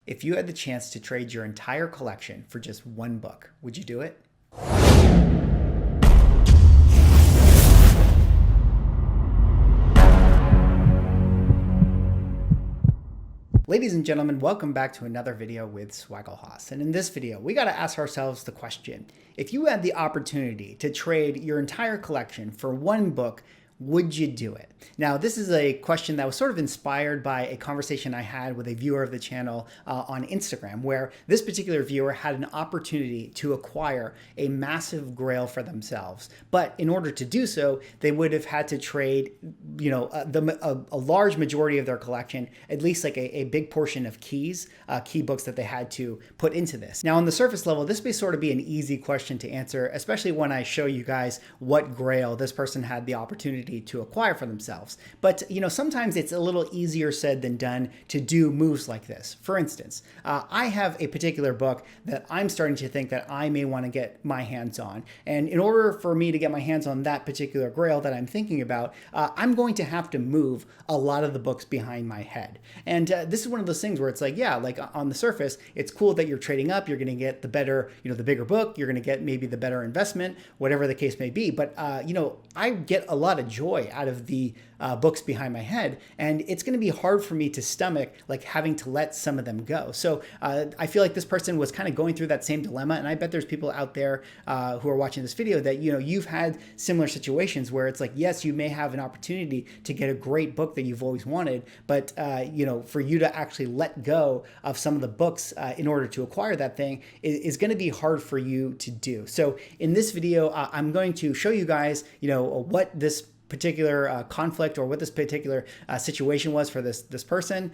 If you had the chance to trade your entire collection for just one book, would you do it? Ladies and gentlemen, welcome back to another video with Swaggle. And in this video, we got to ask ourselves the question, if you had the opportunity to trade your entire collection for one book, would you do it? Now, this is a question that was sort of inspired by a conversation I had with a viewer of the channel on Instagram, where this particular viewer had an opportunity to acquire a massive grail for themselves. But in order to do so, they would have had to trade, a large majority of their collection, at least like a big portion of key books that they had to put into this. Now, on the surface level, this may sort of be an easy question to answer, especially when I show you guys what grail this person had the opportunity to acquire for themselves. But sometimes it's a little easier said than done to do moves like this. For instance, I have a particular book that I'm starting to think that I may want to get my hands on. And in order for me to get my hands on that particular grail that I'm thinking about, I'm going to have to move a lot of the books behind my head. And this is one of those things where it's like, yeah, like on the surface, it's cool that you're trading up, you're going to get the better, the bigger book, you're going to get maybe the better investment, whatever the case may be. But, I get a lot of joy out of the books behind my head, and it's going to be hard for me to stomach like having to let some of them go. So I feel like this person was kind of going through that same dilemma, and I bet there's people out there who are watching this video that you've had similar situations where it's like, yes, you may have an opportunity to get a great book that you've always wanted, but for you to actually let go of some of the books in order to acquire that thing is going to be hard for you to do. So in this video, I'm going to show you guys what this particular conflict or what this particular situation was for this person.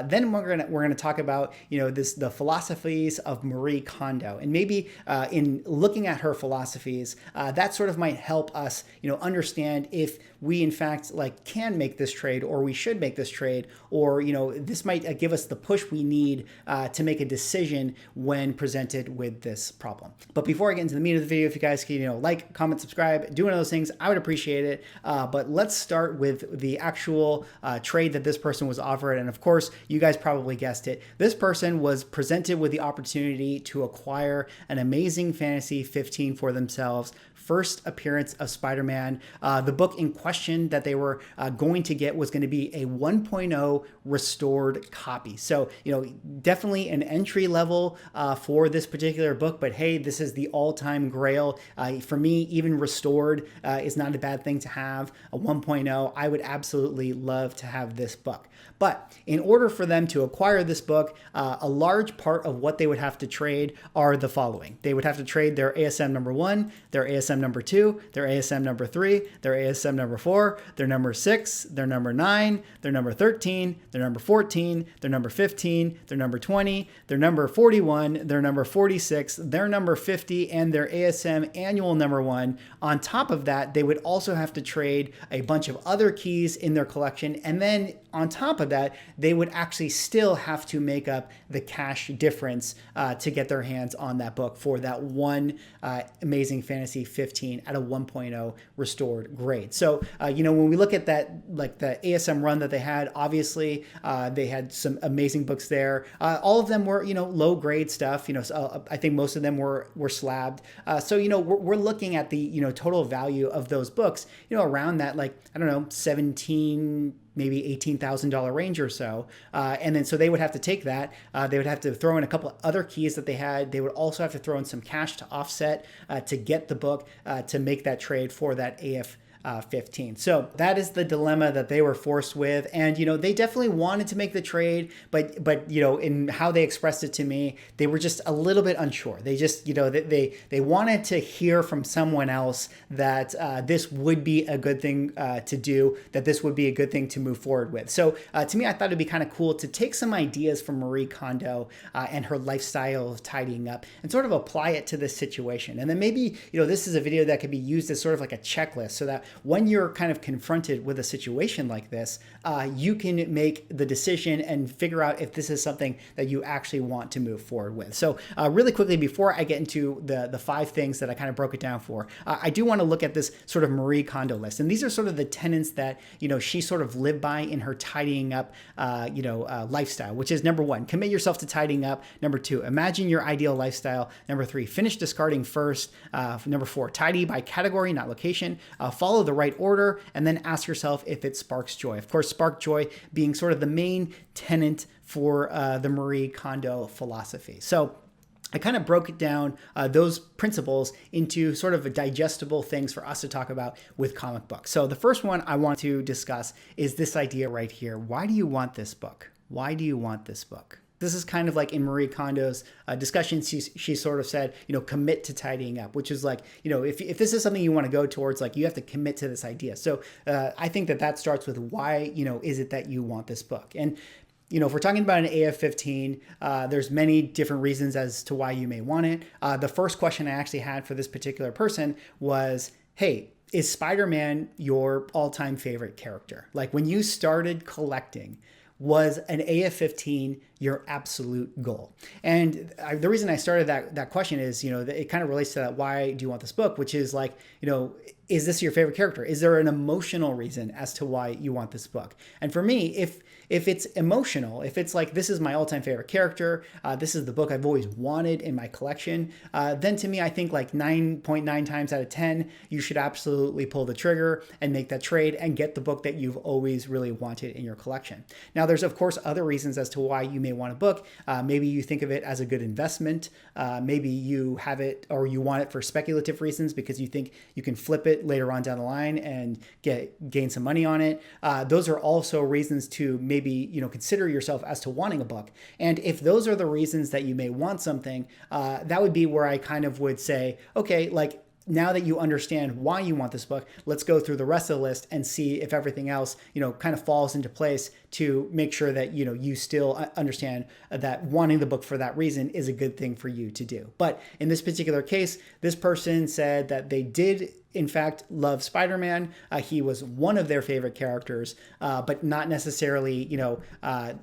Then we're gonna talk about the philosophies of Marie Kondo, and maybe in looking at her philosophies, that sort of might help us understand if we in fact can make this trade, or we should make this trade, or this might give us the push we need to make a decision when presented with this problem. But before I get into the meat of the video, if you guys can like, comment, subscribe, do one of those things, I would appreciate it. But let's start with the actual trade that this person was offered. And of course, you guys probably guessed it. This person was presented with the opportunity to acquire an Amazing Fantasy 15 for themselves. First appearance of Spider-Man. The book in question that they were going to get was going to be a 1.0 restored copy. So, definitely an entry level for this particular book, but hey, this is the all-time grail. For me, even restored is not a bad thing to have. A 1.0, I would absolutely love to have this book. But in order for them to acquire this book, a large part of what they would have to trade are the following. They would have to trade their ASM number 1, their ASM number 2, their ASM number 3, their ASM number 4, their number 6, their number 9, their number 13, their number 14, their number 15, their number 20, their number 41, their number 46, their number 50, and their ASM annual number 1. On top of that, they would also have to trade a bunch of other keys in their collection, and then on top of that, they would actually still have to make up the cash difference to get their hands on that book for that one Amazing Fantasy 15 at a 1.0 restored grade. So, when we look at that, like the ASM run that they had, obviously they had some amazing books there. All of them were, low grade stuff. So I think most of them were slabbed. So, we're looking at the, total value of those books, around that, like, I don't know, 17, maybe $18,000 range or so. And then so they would have to take that. They would have to throw in a couple of other keys that they had. They would also have to throw in some cash to offset to get the book to make that trade for that AF 15. So that is the dilemma that they were forced with. And, they definitely wanted to make the trade, but, in how they expressed it to me, they were just a little bit unsure. They just, they wanted to hear from someone else that this would be a good thing to do, that this would be a good thing to move forward with. So to me, I thought it'd be kind of cool to take some ideas from Marie Kondo and her lifestyle of tidying up and sort of apply it to this situation. And then maybe, this is a video that could be used as sort of like a checklist so that when you're kind of confronted with a situation like this, you can make the decision and figure out if this is something that you actually want to move forward with. So really quickly, before I get into the 5 things that I kind of broke it down for, I do want to look at this sort of Marie Kondo list. And these are sort of the tenets that, she sort of lived by in her tidying up, lifestyle, which is number 1, commit yourself to tidying up. Number 2, imagine your ideal lifestyle. Number 3, finish discarding first. Number 4, tidy by category, not location. Follow the right order, and then ask yourself if it sparks joy. Of course, spark joy being sort of the main tenet for the Marie Kondo philosophy. So I kind of broke it down, those principles, into sort of digestible things for us to talk about with comic books. So the first one I want to discuss is this idea right here. Why do you want this book? Why do you want this book? This is kind of like in Marie Kondo's discussion, she sort of said, commit to tidying up, which is like, if this is something you want to go towards, like you have to commit to this idea. So I think that starts with why, is it that you want this book? And if we're talking about an AF-15, there's many different reasons as to why you may want it. The first question I actually had for this particular person was, hey, is Spider-Man your all-time favorite character? Like when you started collecting, was an AF-15 your absolute goal? And the reason I started that question is, it kind of relates to that, why do you want this book? Which is like, is this your favorite character? Is there an emotional reason as to why you want this book? And for me, if it's emotional, if it's like, this is my all-time favorite character, this is the book I've always wanted in my collection, then to me, I think like 9.9 times out of 10, you should absolutely pull the trigger and make that trade and get the book that you've always really wanted in your collection. Now, there's of course other reasons as to why you may want a book. Maybe you think of it as a good investment. Maybe you have it or you want it for speculative reasons because you think you can flip it later on down the line and gain some money on it. Those are also reasons to maybe consider yourself as to wanting a book. And if those are the reasons that you may want something, that would be where I kind of would say, okay, like, now that you understand why you want this book, let's go through the rest of the list and see if everything else, kind of falls into place to make sure that, you still understand that wanting the book for that reason is a good thing for you to do. But in this particular case, this person said that they did in fact love Spider-Man. He was one of their favorite characters, but not necessarily,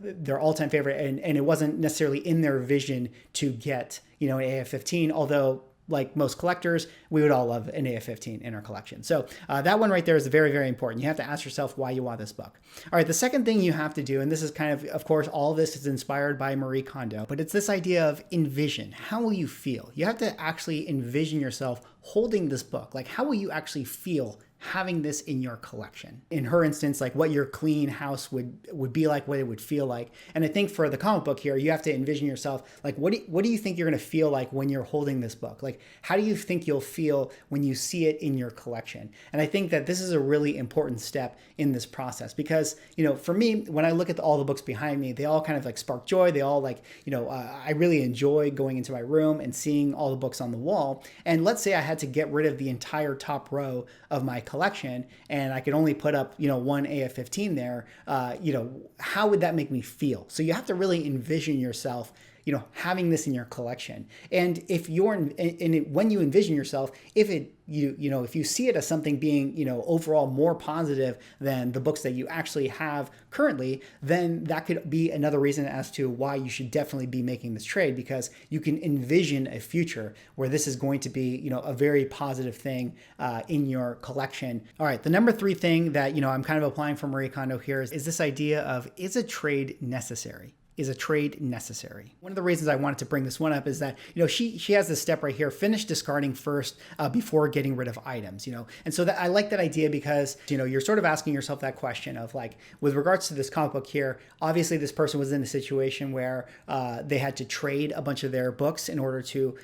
their all-time favorite. And it wasn't necessarily in their vision to get, an AF-15, although like most collectors, we would all love an AF-15 in our collection. So that one right there is very, very important. You have to ask yourself why you want this book. All right, the second thing you have to do, and this is kind of course, all of this is inspired by Marie Kondo, but it's this idea of envision. How will you feel? You have to actually envision yourself holding this book. Like, how will you actually feel having this in your collection? In her instance, like what your clean house would be like, what it would feel like. And I think for the comic book here, you have to envision yourself, like, what do you think you're going to feel like when you're holding this book? Like, how do you think you'll feel when you see it in your collection? And I think that this is a really important step in this process because, for me, when I look at all the books behind me, they all kind of like spark joy. They all like, I really enjoy going into my room and seeing all the books on the wall. And let's say I had to get rid of the entire top row of my collection and I could only put up, one AF-15 there, how would that make me feel? So you have to really envision yourself, having this in your collection. And if when you envision yourself, if you see it as something being, overall more positive than the books that you actually have currently, then that could be another reason as to why you should definitely be making this trade, because you can envision a future where this is going to be, a very positive thing in your collection. All right, the number 3 thing that, I'm kind of applying for Marie Kondo here is this idea of, is a trade necessary? Is a trade necessary? One of the reasons I wanted to bring this one up is that, she has this step right here, finish discarding first before getting rid of items, And so I like that idea because, you're sort of asking yourself that question of like, with regards to this comic book here, obviously this person was in a situation where they had to trade a bunch of their books in order to,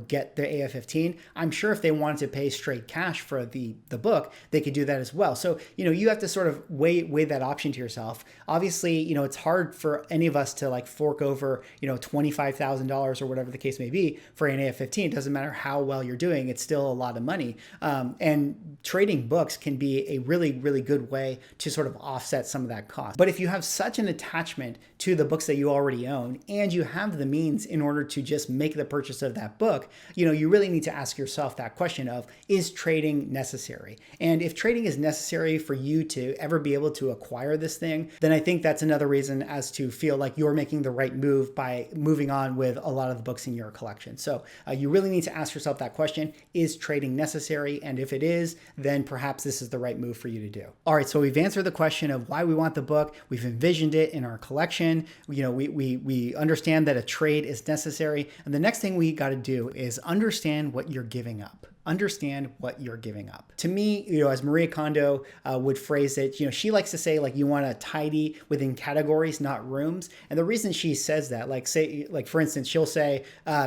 get their AF-15. I'm sure if they wanted to pay straight cash for the book, they could do that as well. So, you have to sort of weigh that option to yourself. Obviously, it's hard for any of us to to like fork over, $25,000 or whatever the case may be for an AF-15. It doesn't matter how well you're doing. It's still a lot of money. And trading books can be a really, really good way to sort of offset some of that cost. But if you have such an attachment to the books that you already own and you have the means in order to just make the purchase of that book, you really need to ask yourself that question of, is trading necessary? And if trading is necessary for you to ever be able to acquire this thing, then I think that's another reason as to feel like you're making the right move by moving on with a lot of the books in your collection. So you really need to ask yourself that question, is trading necessary? And if it is, then perhaps this is the right move for you to do. All right, so we've answered the question of why we want the book. We've envisioned it in our collection. We understand that a trade is necessary. And the next thing we got to do is understand what you're giving up. Understand what you're giving up. To me, as Marie Kondo would phrase it, she likes to say, like, you want to tidy within categories, not rooms. And the reason she says that, for instance, she'll say,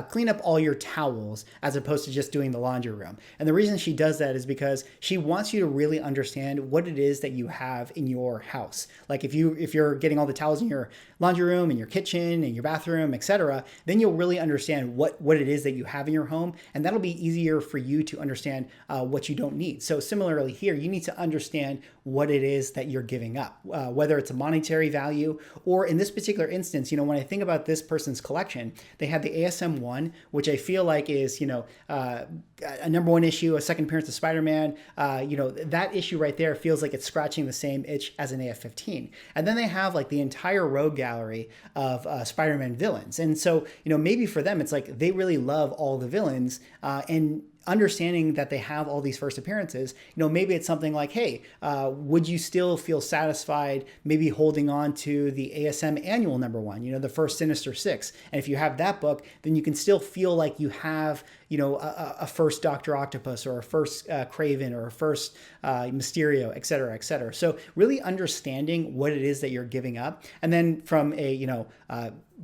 clean up all your towels as opposed to just doing the laundry room. And the reason she does that is because she wants you to really understand what it is that you have in your house. Like if you're getting all the towels in your laundry room, in your kitchen, in your bathroom, etc., then you'll really understand what it is that you have in your home. And that'll be easier for you to understand what you don't need. So similarly here, you need to understand what it is that you're giving up, whether it's a monetary value or in this particular instance, when I think about this person's collection, they had the ASM-1, which I feel like is, a number one issue, a second appearance of Spider-Man. That issue right there feels like it's scratching the same itch as an AF-15. And then they have like the entire rogue gallery of Spider-Man villains. And so, maybe for them, it's like they really love all the villains and understanding that they have all these first appearances, maybe it's something like, hey, would you still feel satisfied maybe holding on to the ASM annual #1, the first Sinister Six? And if you have that book, then you can still feel like you have, a first Dr. Octopus or a first Kraven or a first Mysterio, et cetera, et cetera. So really understanding what it is that you're giving up. And then from a,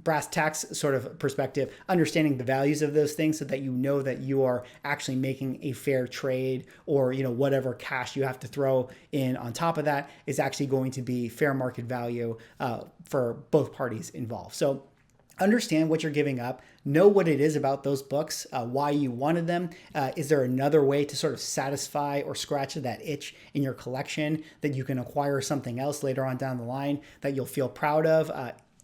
brass tacks sort of perspective, understanding the values of those things so that that you are actually making a fair trade, or whatever cash you have to throw in on top of that is actually going to be fair market value for both parties involved. So understand what you're giving up, know what it is about those books, why you wanted them. Is there another way to sort of satisfy or scratch that itch in your collection that you can acquire something else later on down the line that you'll feel proud of?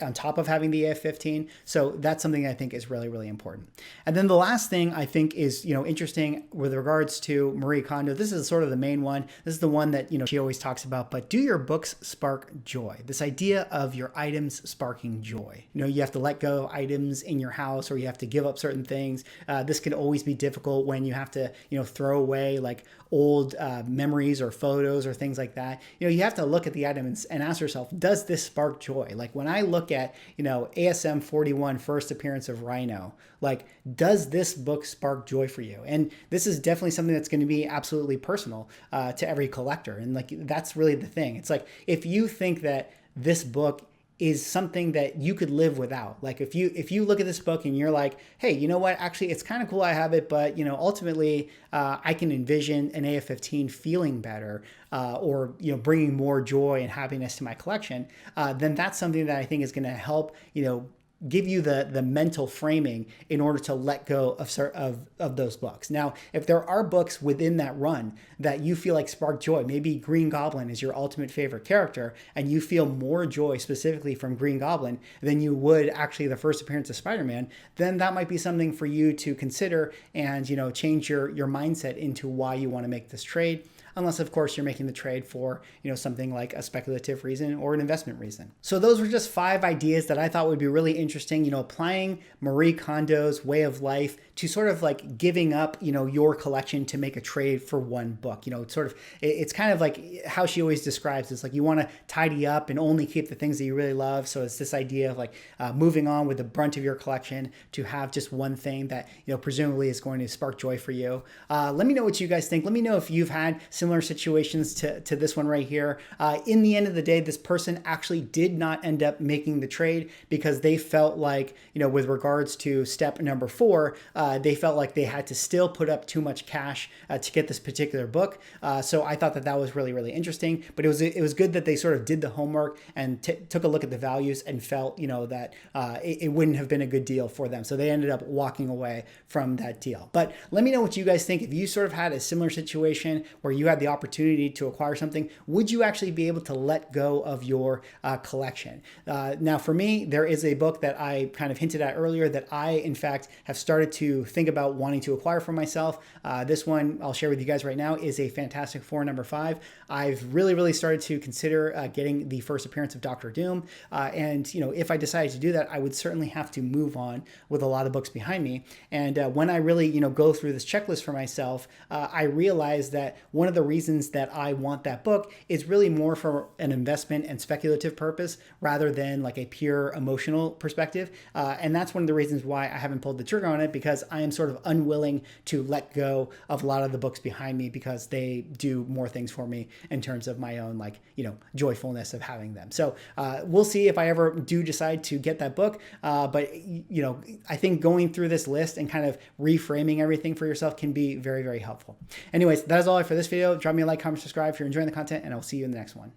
On top of having the AF-15. So that's something I think is really, really important. And then the last thing I think is, interesting with regards to Marie Kondo, this is sort of the main one. This is the one that, she always talks about, but do your books spark joy? This idea of your items sparking joy. You have to let go of items in your house, or you have to give up certain things. This can always be difficult when you have to, throw away like old memories or photos or things like that. You have to look at the items and ask yourself, does this spark joy? Like when I look at, ASM 41 first appearance of Rhino, like, does this book spark joy for you? And this is definitely something that's going to be absolutely personal to every collector. And like, that's really the thing. It's like, if you think that this book is something that you could live without. Like if you look at this book and you're like, hey, you know what? Actually, it's kind of cool I have it, but ultimately I can envision an AF-15 feeling better or bringing more joy and happiness to my collection. Then that's something that I think is going to help give you the mental framing in order to let go of those books. Now, if there are books within that run that you feel like spark joy, maybe Green Goblin is your ultimate favorite character, and you feel more joy specifically from Green Goblin than you would actually the first appearance of Spider-Man, then that might be something for you to consider and change your mindset into why you want to make this trade. Unless, of course, you're making the trade for, something like a speculative reason or an investment reason. So those were just 5 ideas that I thought would be really interesting, applying Marie Kondo's way of life to sort of like giving up, your collection to make a trade for one book. It's kind of like how she always describes it. It's like you want to tidy up and only keep the things that you really love. So it's this idea of like moving on with the brunt of your collection to have just one thing that, presumably is going to spark joy for you. Let me know what you guys think. Let me know if you've had similar situations to this one right here. In the end of the day, this person actually did not end up making the trade because they felt like, with regards to step number 4, they felt like they had to still put up too much cash to get this particular book. So I thought that was really, really interesting. But it was good that they sort of did the homework and took a look at the values and felt, that it wouldn't have been a good deal for them. So they ended up walking away from that deal. But let me know what you guys think. If you sort of had a similar situation where you had the opportunity to acquire something, would you actually be able to let go of your collection? Now, for me, there is a book that I kind of hinted at earlier that I, in fact, have started to think about wanting to acquire for myself. This one I'll share with you guys right now is a Fantastic Four number 5. I've really started to consider getting the first appearance of Doctor Doom. And, if I decided to do that, I would certainly have to move on with a lot of books behind me. And when I really, go through this checklist for myself, I realized that one of the reasons that I want that book is really more for an investment and speculative purpose rather than like a pure emotional perspective. And that's one of the reasons why I haven't pulled the trigger on it, because I am sort of unwilling to let go of a lot of the books behind me because they do more things for me in terms of my own, joyfulness of having them. So we'll see if I ever do decide to get that book. But, I think going through this list and kind of reframing everything for yourself can be very, very helpful. Anyways, that is all for this video. Drop me a like, comment, subscribe if you're enjoying the content, and I'll see you in the next one.